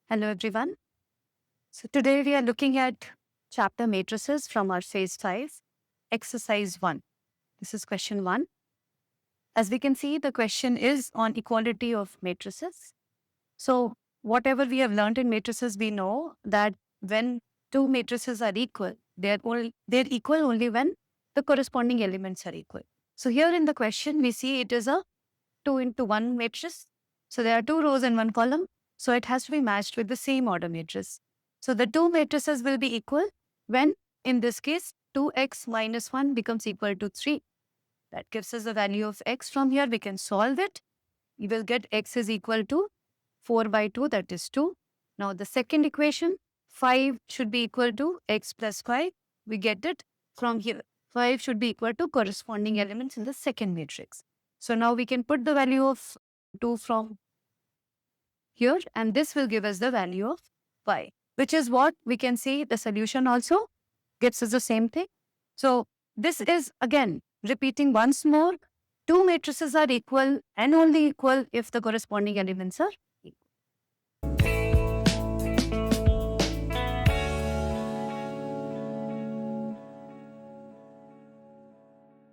Hello everyone. So today we are looking at chapter matrices from our phase 5, exercise 1. This is question 1. As we can see, the question is on equality of matrices. So whatever we have learned in matrices, we know that when two matrices are equal, they're equal only when the corresponding elements are equal. So here in the question, we see it is a 2 into 1 matrix. So there are two rows and one column. So it has to be matched with the same order matrix. So the two matrices will be equal when, in this case, 2x minus 1 becomes equal to 3. That gives us the value of x. From here, we can solve it. We will get x is equal to 4 by 2, that is 2. Now the second equation, 5 should be equal to x plus 5. We get it from here. 5 should be equal to corresponding elements in the second matrix. So now we can put the value of 2 from here, and this will give us the value of y, which is what we can see the solution also gives us the same thing. So this is again repeating once more. Two matrices are equal and only equal if the corresponding elements are